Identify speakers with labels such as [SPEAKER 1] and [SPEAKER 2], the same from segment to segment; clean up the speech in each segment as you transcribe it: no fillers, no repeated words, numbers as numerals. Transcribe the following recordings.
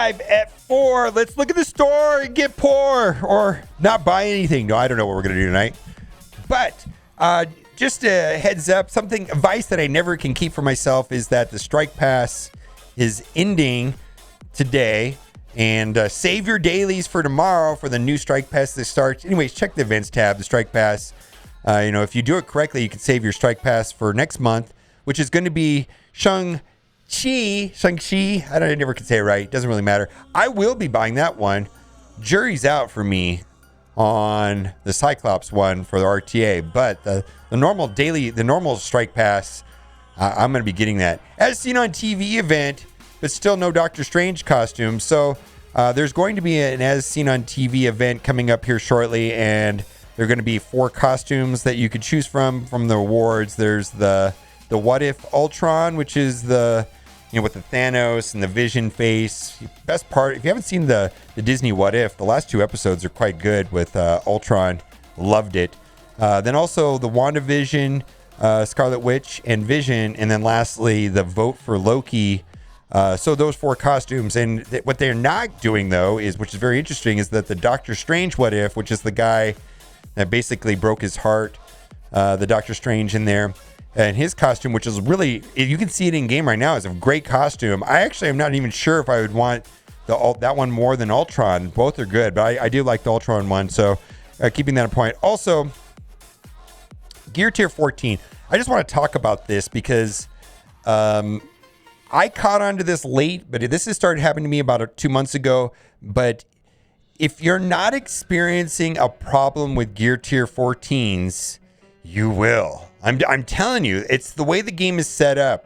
[SPEAKER 1] live at 4. Let's look at the store and get poor or not buy anything. No, I don't know what we're going to do tonight. But just a heads up, advice that I never can keep for myself is that the Strike Pass is ending today. And save your dailies for tomorrow for the new Strike Pass that starts. Anyways, check the events tab, the Strike Pass. If you do it correctly, you can save your Strike Pass for next month, which is going to be Shang-Chi. I never can say it right. Doesn't really matter. I will be buying that one. Jury's out for me on the Cyclops one for the RTA, but the normal Strike Pass, I'm going to be getting that. As seen on TV event, but still no Doctor Strange costume. So there's going to be an as seen on TV event coming up here shortly, and there are going to be 4 costumes that you could choose from the awards. There's the What If Ultron, which is with the Thanos and the Vision face. Best part, if you haven't seen the Disney What If, the last 2 episodes are quite good with Ultron. Loved it. Then also the WandaVision, Scarlet Witch, and Vision, and then lastly the Vote for Loki. So those 4 costumes, and what they're not doing though which is very interesting, is that the Doctor Strange What If, which is the guy that basically broke his heart, the Doctor Strange in there, and his costume, which is really, you can see it in game right now, is a great costume. I actually am not even sure if I would want that one more than Ultron. Both are good, but I do like the Ultron one. So keeping that in point. Also, Gear Tier 14. I just want to talk about this because I caught onto this late, but this has started happening to me about 2 months ago. But if you're not experiencing a problem with Gear Tier 14s, you will. I'm telling you, it's the way the game is set up.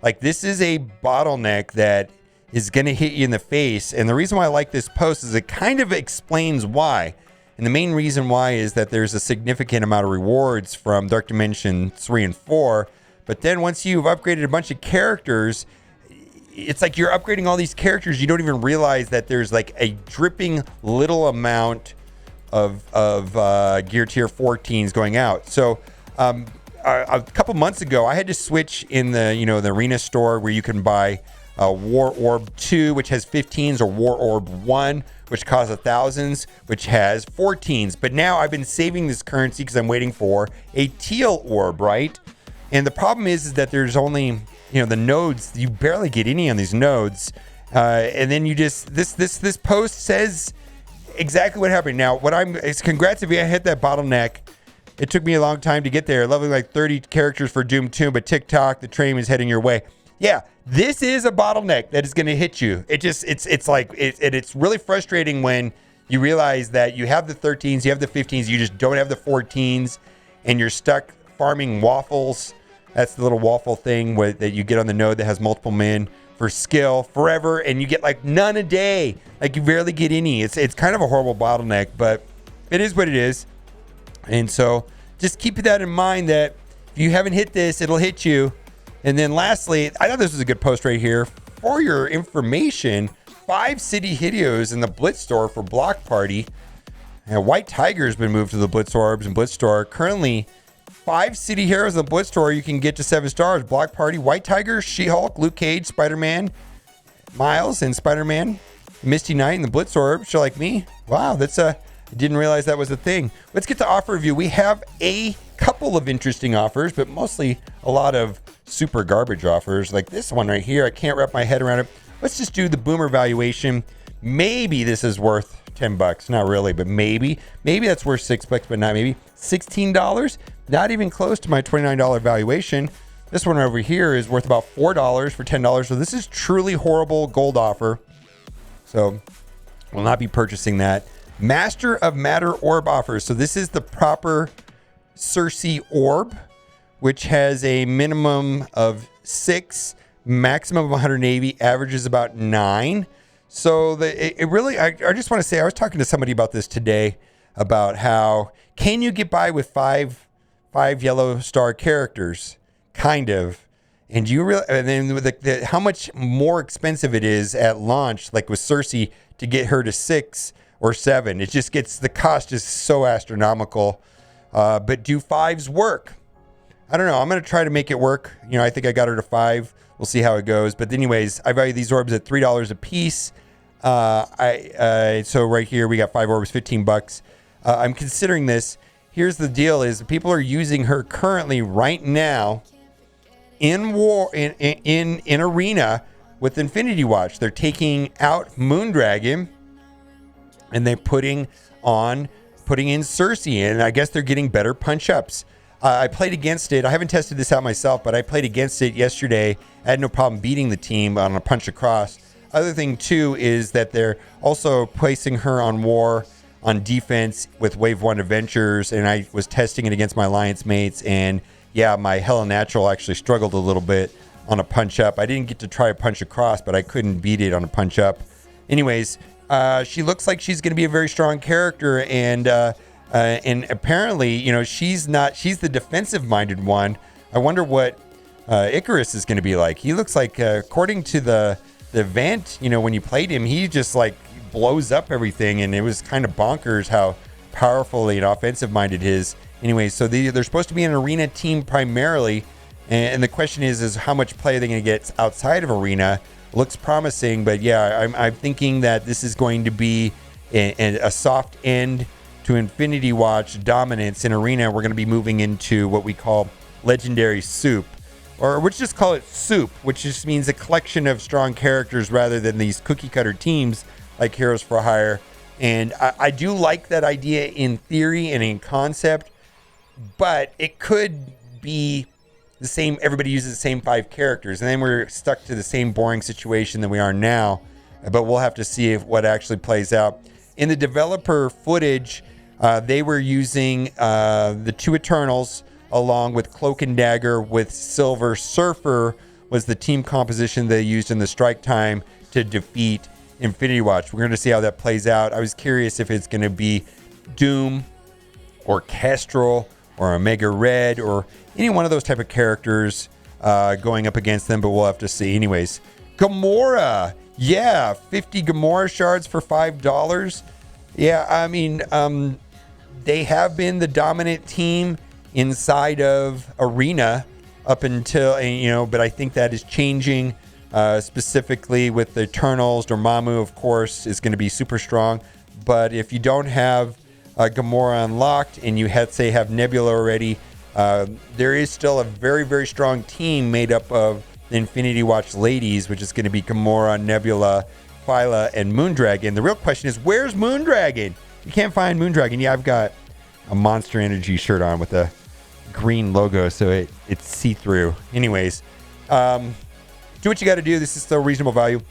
[SPEAKER 1] Like, this is a bottleneck that is going to hit you in the face. And the reason why I like this post is it kind of explains why. And the main reason why is that there's a significant amount of rewards from Dark Dimension 3 and 4. But then once you've upgraded a bunch of characters, it's like you're upgrading all these characters. You don't even realize that there's like a dripping little amount of Gear Tier 14s going out. So a couple months ago, I had to switch in the arena store where you can buy War Orb 2, which has 15s, or War Orb 1, which costs 1,000s, which has 14s. But now I've been saving this currency because I'm waiting for a Teal Orb, right? And the problem is that there's only, the nodes, you barely get any on these nodes. And then you just, this post says exactly what happened. Now, congrats if you hit that bottleneck. It took me a long time to get there. Leveling like 30 characters for Doom 2, but TikTok, the train is heading your way. Yeah, this is a bottleneck that is going to hit you. It's really frustrating when you realize that you have the 13s, you have the 15s, you just don't have the 14s, and you're stuck farming waffles. That's the little waffle thing that you get on the node that has multiple men for skill forever, and you get like none a day. Like, you barely get any. It's kind of a horrible bottleneck, but it is what it is. And so just keep that in mind, that if you haven't hit this, it'll hit you. And then lastly, I thought this was a good post right here. For your information, 5 city Hideos in the Blitz store for Block Party. And White Tiger has been moved to the Blitz Orbs and Blitz store. Currently, 5 city heroes in the Blitz store you can get to 7 stars. Block Party, White Tiger, She-Hulk, Luke Cage, Spider-Man, Miles, and Spider-Man, Misty Knight in the Blitz Orb. Show like me. Wow, I didn't realize that was a thing. Let's get to offer review. We have a couple of interesting offers, but mostly a lot of super garbage offers, like this one right here. I can't wrap my head around it. Let's just do the boomer valuation. Maybe this is worth $10. Not really, but maybe that's worth $6, but not maybe. $16, not even close to my $29 valuation. This one over here is worth about $4 for $10. So this is truly horrible gold offer. So will not be purchasing that. Master of Matter Orb offers. So this is the proper Sourcers Orb, which has a minimum of 6, maximum of 180, averages about 9. So I just want to say, I was talking to somebody about this today, about how can you get by with five yellow star characters, kind of, and then with how much more expensive it is at launch, like with Cersei, to get her to 6 or 7. It just gets, the cost is so astronomical. But do 5s work? I don't know. I'm going to try to make it work. I think I got her to 5. We'll see how it goes. But anyways, I value these orbs at $3 a piece. So right here we got 5 orbs, $15. I'm considering this. Here's the deal: is people are using her currently right now in war in arena with Infinity Watch. They're taking out Moondragon and they're putting in Cersei, and I guess they're getting better punch ups. I played against it. I haven't tested this out myself, but I played against it yesterday. I had no problem beating the team on a punch across. Other thing too is that they're also placing her on war on defense with Wave 1 Adventures, and I was testing it against my Alliance mates, and yeah, my Hella Natural actually struggled a little bit on a punch up. I didn't get to try a punch across, but I couldn't beat it on a punch up. Anyways, she looks like she's going to be a very strong character, and apparently, she's the defensive-minded one. I wonder what Icarus is going to be like. He looks like, according to the event, when you played him, he just like blows up everything, and it was kind of bonkers how powerfully and offensive-minded he is. Anyway, so they're supposed to be an arena team primarily, and the question is how much play are they going to get outside of arena? Looks promising, but yeah, I'm thinking that this is going to be a soft end to Infinity Watch dominance in arena. We're going to be moving into what we call Legendary Soup, or we'll just call it Soup, which just means a collection of strong characters rather than these cookie cutter teams like Heroes for Hire. And I do like that idea in theory and in concept, but it could be the same. Everybody uses the same 5 characters, and then we're stuck to the same boring situation that we are now. But we'll have to see what actually plays out. In the developer footage, they were using the 2 Eternals along with Cloak and Dagger with Silver Surfer was the team composition they used in the strike time to defeat Infinity Watch. We're going to see how that plays out. I was curious if it's going to be Doom or Kestrel or Omega Red or any one of those type of characters going up against them, but we'll have to see. Anyways, Gamora. Yeah, 50 Gamora shards for $5. Yeah, I mean, they have been the dominant team inside of Arena up until, but I think that is changing specifically with the Eternals. Dormammu, of course, is going to be super strong. But if you don't have Gamora unlocked and you have Nebula already, there is still a very, very strong team made up of the Infinity Watch ladies, which is going to be Gamora, Nebula, Phyla, and Moondragon. The real question is, where's Moondragon? You can't find Moondragon. Yeah, I've got a Monster Energy shirt on with a green logo, so it's see-through. Anyways, do what you got to do. This is still reasonable value.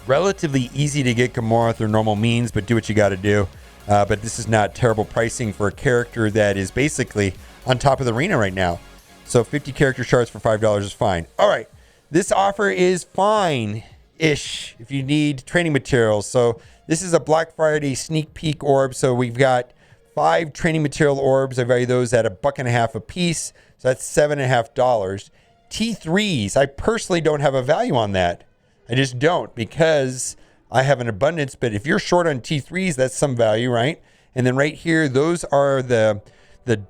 [SPEAKER 1] Relatively easy to get Gamora through normal means, but do what you got to do. But this is not terrible pricing for a character that is basically on top of the arena right now. So 50 character shards for $5 is fine. All right. This offer is fine-ish if you need training materials. So this is a Black Friday sneak peek orb. So we've got 5 training material orbs. I value those at $1.50 a piece. So that's $7.50. T3s, I personally don't have a value on that. I just don't, because I have an abundance. But if you're short on T3s, that's some value, right? And then right here, those are the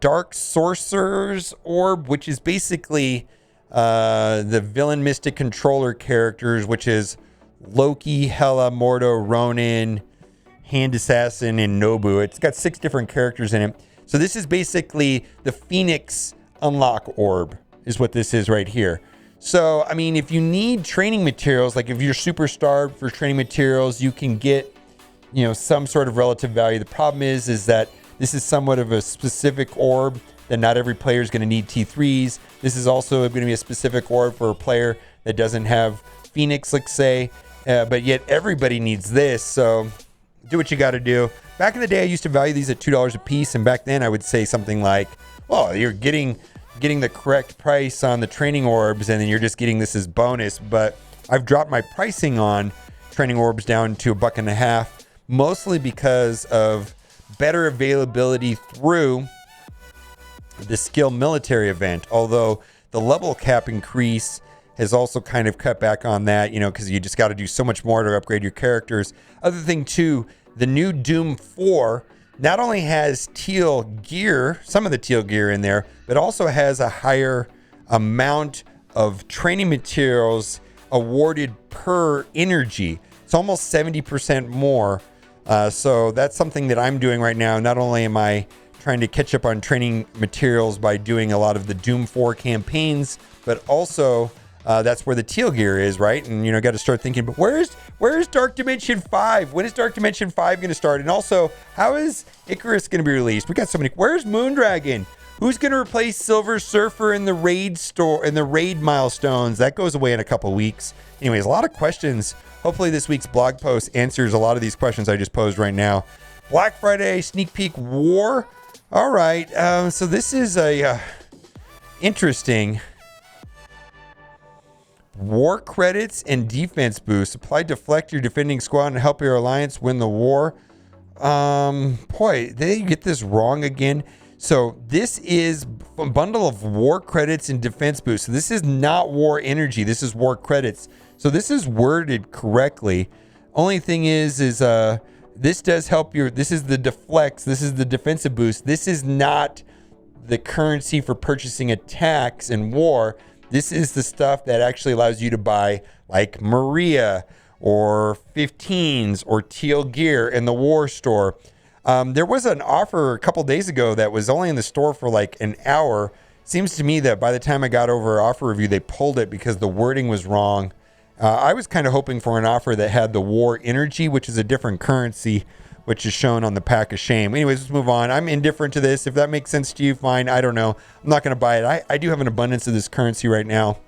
[SPEAKER 1] Dark Sourcers Orb, which is basically the villain mystic controller characters, which is Loki, Hela, Mordo, Ronin, Hand Assassin, and Nobu. It's got 6 different characters in it. So this is basically the Phoenix Unlock Orb is what this is right here. So, I mean, if you need training materials, like if you're super starved for training materials, you can get, some sort of relative value. The problem is that this is somewhat of a specific orb that not every player is going to need T3s. This is also going to be a specific orb for a player that doesn't have Phoenix, let's say, but yet everybody needs this. So do what you got to do. Back in the day, I used to value these at $2 a piece, and back then I would say something like, "Oh, you're getting the correct price on the training orbs, and then you're just getting this as bonus." But I've dropped my pricing on training orbs down to $1.50, mostly because of better availability through the skill military event. Although the level cap increase has also kind of cut back on that, because you just got to do so much more to upgrade your characters. Other thing too, the new Doom 4 not only has teal gear, some of the teal gear in there, but also has a higher amount of training materials awarded per energy. It's almost 70% more. So that's something that I'm doing right now. Not only am I trying to catch up on training materials by doing a lot of the Doom 4 campaigns, but also that's where the teal gear is, right? And, you know, got to start thinking, but where's Dark Dimension 5? When is Dark Dimension 5 going to start? And also, how is Icarus going to be released? We got so many. Where's Moondragon? Who's going to replace Silver Surfer in the raid store, in the raid milestones? That goes away in a couple weeks. Anyways, a lot of questions. Hopefully this week's blog post answers a lot of these questions I just posed right now. Black Friday sneak peek war. All right. So this is a interesting war credits and defense boost. Apply deflect your defending squad and help your alliance win the war. Boy, did they get this wrong again? So this is a bundle of war credits and defense boost. So this is not war energy. This is war credits. So this is worded correctly. Only thing is this does help your, this is the deflects. This is the defensive boost. This is not the currency for purchasing attacks in war. This is the stuff that actually allows you to buy like Maria or 15s or teal gear in the war store. There was an offer a couple days ago that was only in the store for like an hour. Seems to me that by the time I got over offer review, they pulled it because the wording was wrong. I was kind of hoping for an offer that had the war energy, which is a different currency, which is shown on the pack of shame. Anyways, let's move on. I'm indifferent to this. If that makes sense to you, fine. I don't know. I'm not going to buy it. I do have an abundance of this currency right now.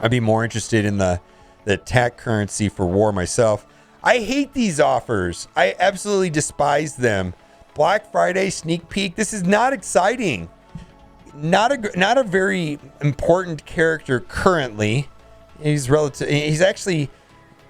[SPEAKER 1] I'd be more interested in the attack currency for war myself. I hate these offers. I absolutely despise them. Black Friday sneak peek. This is not exciting. Not a very important character currently. He's actually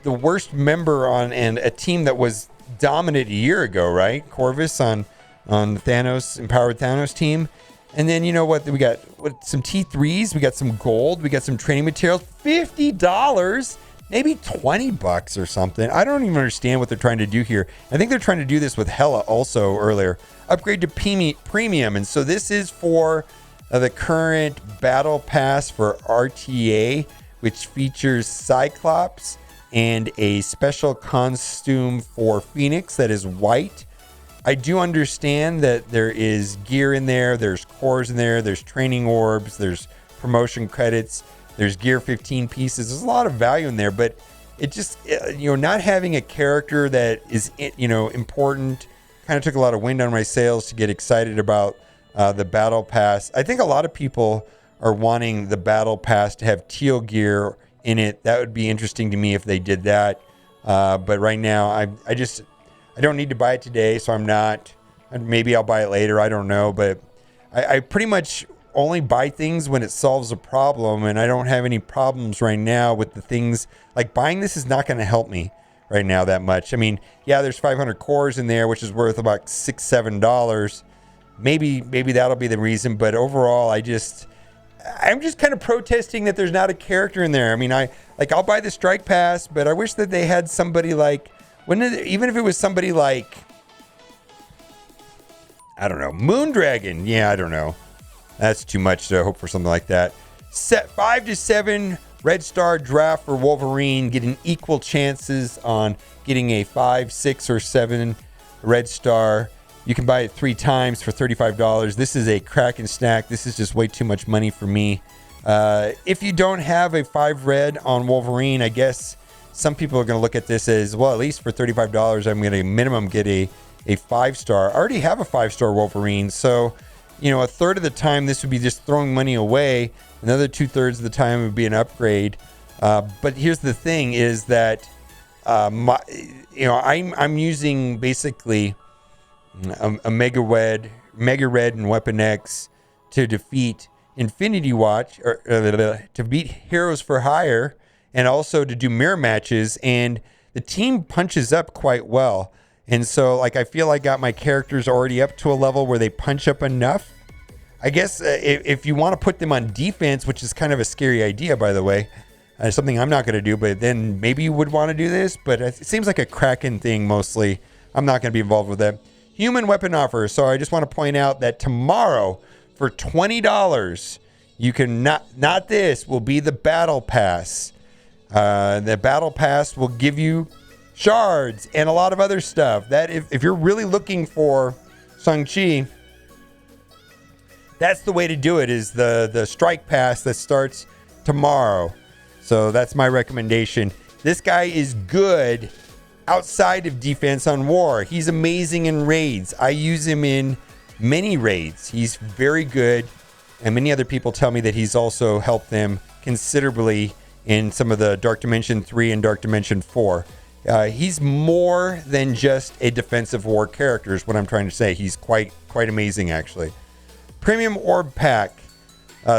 [SPEAKER 1] the worst member on a team that was dominant a year ago, right? Corvus on Thanos, empowered Thanos team. And then you know what? We got some T3s, we got some gold, we got some training materials, $50. Maybe $20 or something. I don't even understand what they're trying to do here. I think they're trying to do this with Hela also earlier. Upgrade to premium. And so this is for the current battle pass for RTA, which features Cyclops and a special costume for Phoenix that is white. I do understand that there is gear in there. There's cores in there. There's training orbs. There's promotion credits. There's G14 pieces. There's a lot of value in there, but it just, not having a character that is, important kind of took a lot of wind on my sails to get excited about the battle pass. I think a lot of people are wanting the battle pass to have teal gear in it. That would be interesting to me if they did that. But right now, I don't need to buy it today, so I'm not. Maybe I'll buy it later. I don't know, but I pretty much only buy things when it solves a problem, and I don't have any problems right now with the things. Like buying this is not going to help me right now that much. I mean, yeah, there's 500 cores in there, which is worth about $6-7. Maybe that'll be the reason, but overall, I'm just kind of protesting that there's not a character in there. I mean, I'll buy the strike pass, but I wish that they had somebody like, even if it was somebody like, I don't know, Moondragon. Yeah, I don't know. That's too much to hope for something like that. Set 5 to 7 Red Star draft for Wolverine, getting equal chances on getting a 5, 6, or 7 Red Star. You can buy it 3 times for $35. This is a crack and snack. This is just way too much money for me. If you don't have a 5 red on Wolverine, I guess some people are going to look at this as, well, at least for $35, I'm going to minimum get a 5-star. I already have a 5-star Wolverine, so a third of the time this would be just throwing money away. Another 2/3 of the time would be an upgrade. But here's the thing: is that I'm using basically a Mega Red and Weapon X to defeat Infinity Watch, or to beat Heroes for Hire, and also to do mirror matches. And the team punches up quite well. And so, I feel I got my characters already up to a level where they punch up enough. I guess if you want to put them on defense, which is kind of a scary idea, by the way, something I'm not going to do, but then maybe you would want to do this. But it seems like a Kraken thing mostly. I'm not going to be involved with that. Human weapon offer. So I just want to point out that tomorrow, for $20, you can not this will be the battle pass. The battle pass will give you shards and a lot of other stuff. That if you're really looking for Shang-Chi, that's the way to do it, is the strike pass that starts tomorrow. So that's my recommendation. This guy is good outside of defense on war. He's amazing in raids. I use him in many raids. He's very good. And many other people tell me that he's also helped them considerably in some of the Dark Dimension 3 and Dark Dimension 4. He's more than just a defensive war character is what I'm trying to say. He's quite amazing, actually. Premium Orb Pack.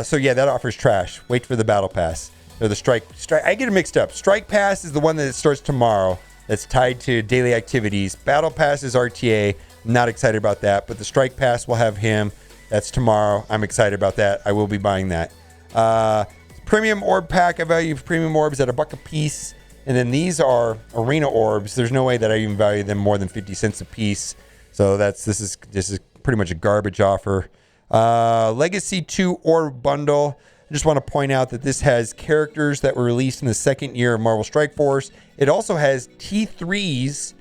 [SPEAKER 1] So yeah, that offers trash. Wait for the Battle Pass. Or the Strike. I get it mixed up. Strike Pass is the one that starts tomorrow. That's tied to daily activities. Battle Pass is RTA. I'm not excited about that. But the Strike Pass will have him. That's tomorrow. I'm excited about that. I will be buying that. Premium Orb Pack. I value Premium Orbs at $1 a piece. And then these are Arena Orbs. There's no way that I even value them more than 50 cents a piece. So this is pretty much a garbage offer. Legacy 2 Orb Bundle. I just want to point out that this has characters that were released in the second year of Marvel Strike Force. It also has T3s,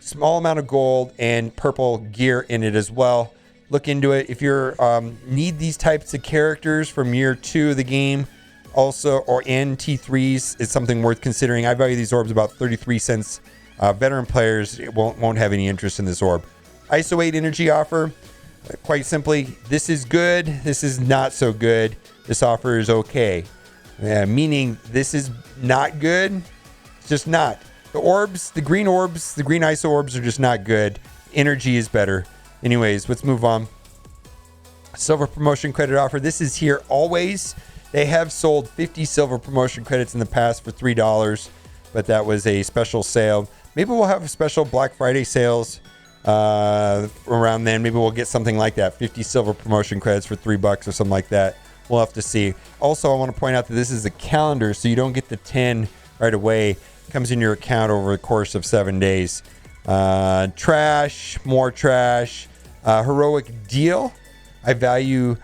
[SPEAKER 1] small amount of gold, and purple gear in it as well. Look into it. If you need these types of characters from year 2 of the game, also, or in T3s, is something worth considering. I value these orbs about 33 cents. Veteran players won't have any interest in this orb. ISO 8 energy offer. Quite simply, this is good. This is not so good. This offer is okay. Meaning this is not good. It's just not. The orbs, the green ISO orbs are just not good. Energy is better. Anyways, let's move on. Silver promotion credit offer. This is here always. They have sold 50 silver promotion credits in the past for $3, but that was a special sale. Maybe we'll have special Black Friday sales around then. Maybe we'll get something like that, 50 silver promotion credits for $3 or something like that. We'll have to see. Also, I want to point out that this is a calendar, so you don't get the 10 right away. It comes in your account over the course of 7 days. Trash, more trash. Heroic deal. I value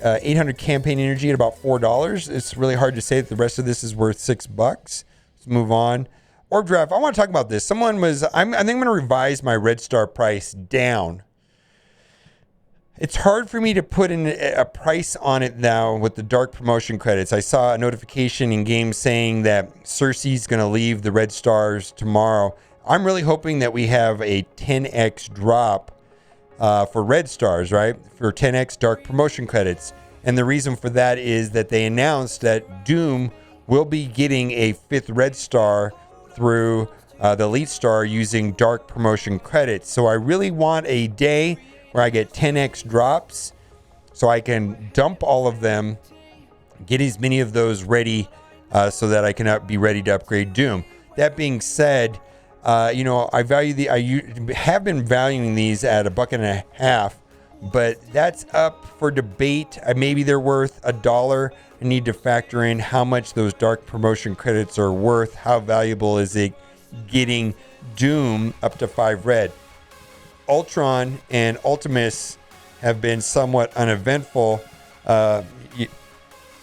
[SPEAKER 1] 800 campaign energy at about $4. It's really hard to say that the rest of this is worth $6. Let's move on. Orb draft. I want to talk about this. I think I'm going to revise my Red Star price down. It's hard for me to put in a price on it now with the dark promotion credits. I saw a notification in game saying that Cersei's going to leave the Red Stars tomorrow. I'm really hoping that we have a 10x drop for Red Stars, right? For 10x dark promotion credits. And the reason for that is that they announced that Doom will be getting a 5th Red Star through the Elite Star using dark promotion credits. So I really want a day where I get 10x drops so I can dump all of them, get as many of those ready so that I can be ready to upgrade Doom. That being said, I have been valuing these at $1.50, but that's up for debate. Maybe they're worth $1. I need to factor in how much those dark promotion credits are worth. How valuable is it getting Doom up to 5 red? Ultron and Ultimus have been somewhat uneventful.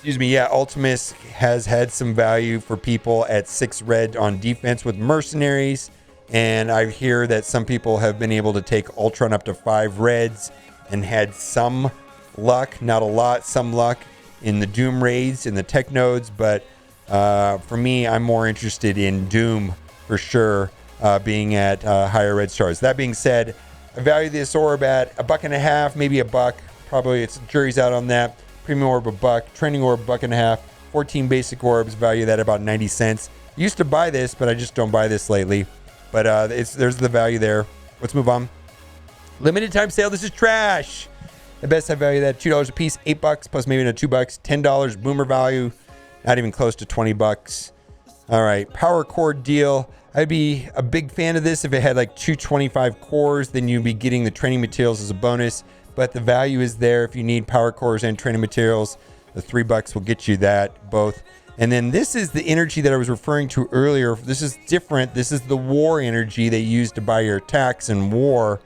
[SPEAKER 1] Ultimus has had some value for people at 6 red on defense with mercenaries, and I hear that some people have been able to take Ultron up to 5 reds and had some luck, not a lot, some luck in the Doom raids, in the tech nodes, but for me, I'm more interested in Doom for sure, being at higher red stars. That being said, I value this orb at $1.50, maybe $1. Probably it's jury's out on that. Premium orb $1, training orb $1.50, 14 basic orbs, value that about 90 cents. Used to buy this, but I just don't buy this lately. But there's the value there. Let's move on. Limited time sale. This is trash. The best I value that $2 a piece, $8 plus maybe $2, $10 boomer value, not even close to $20. All right, power core deal. I'd be a big fan of this if it had like 225 cores, then you'd be getting the training materials as a bonus. But the value is there if you need power cores and training materials. The $3 will get you that both. And then this is the energy that I was referring to earlier. This is different. This is the war energy they use to buy your attacks in war.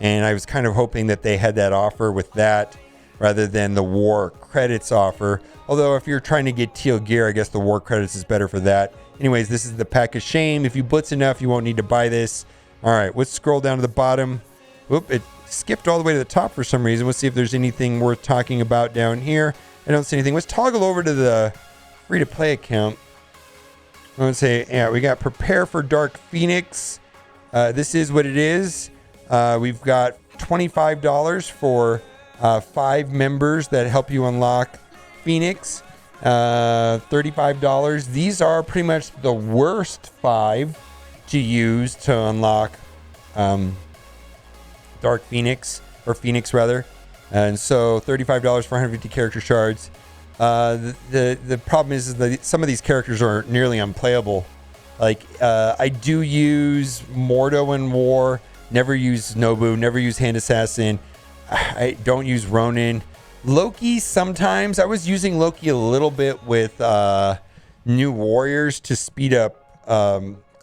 [SPEAKER 1] And I was kind of hoping that they had that offer with that rather than the war credits offer. Although if you're trying to get teal gear, I guess the war credits is better for that. Anyways, this is the pack of shame. If you blitz enough, you won't need to buy this. All right, let's scroll down to the bottom. Whoop, it skipped all the way to the top for some reason. Let's see if there's anything worth talking about down here. I don't see anything. Let's toggle over to the free-to-play account. I would say, yeah, we got Prepare for Dark Phoenix. This is what it is. We've got $25 for 5 members that help you unlock Phoenix. $35. These are pretty much the worst 5 to use to unlock Dark Phoenix, or Phoenix rather. And so $35 for 150 character shards. The problem is that some of these characters are nearly unplayable. Like I do use Mordo in War, never use Nobu, never use Hand Assassin. I don't use Ronin. Loki sometimes. I was using Loki a little bit with New Warriors to speed up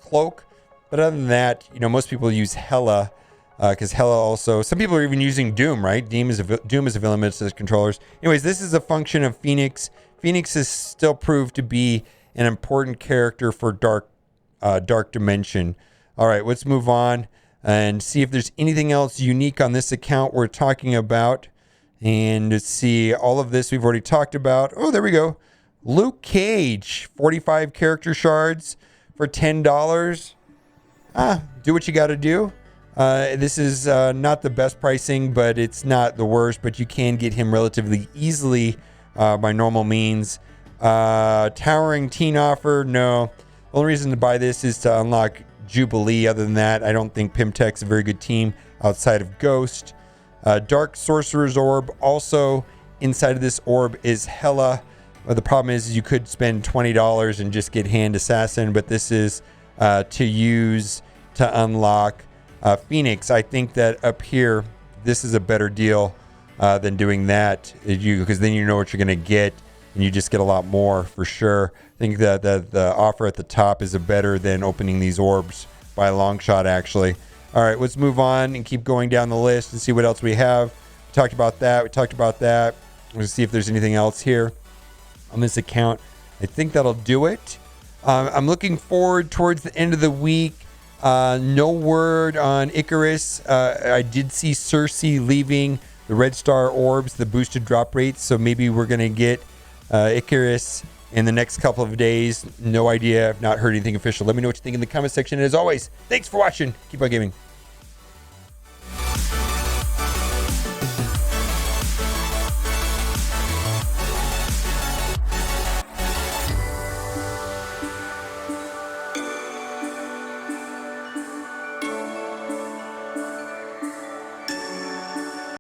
[SPEAKER 1] Cloak. But other than that, you know, most people use Hela because Hela also... Some people are even using Doom, right? Doom is a villain as controllers. Anyways, this is a function of Phoenix. Phoenix is still proved to be an important character for Dark Dimension. All right, let's move on and see if there's anything else unique on this account we're talking about. And let's see, all of this we've already talked about. Oh, there we go. Luke Cage, 45 character shards for $10. Do what you got to do. This is not the best pricing, but it's not the worst. But you can get him relatively easily by normal means. Towering Teen offer, no. The only reason to buy this is to unlock Jubilee. Other than that, I don't think Pimtech's a very good team outside of Ghost. Dark Sourcerers Orb, also inside of this orb is Hela. The problem is you could spend $20 and just get Hand Assassin, but this is to use to unlock Phoenix. I think that up here, this is a better deal than doing that, because then you know what you're going to get, and you just get a lot more for sure. I think that the offer at the top is better than opening these orbs by a long shot, actually. All right, let's move on and keep going down the list and see what else we have. We talked about that. Let's see if there's anything else here on this account. I think that'll do it. I'm looking forward towards the end of the week. No word on Icarus. I did see Cersei leaving the Red Star Orbs, the boosted drop rates. So maybe we're going to get Icarus in the next couple of days. No idea. I've not heard anything official. Let me know what you think in the comment section. And as always, thanks for watching. Keep on gaming.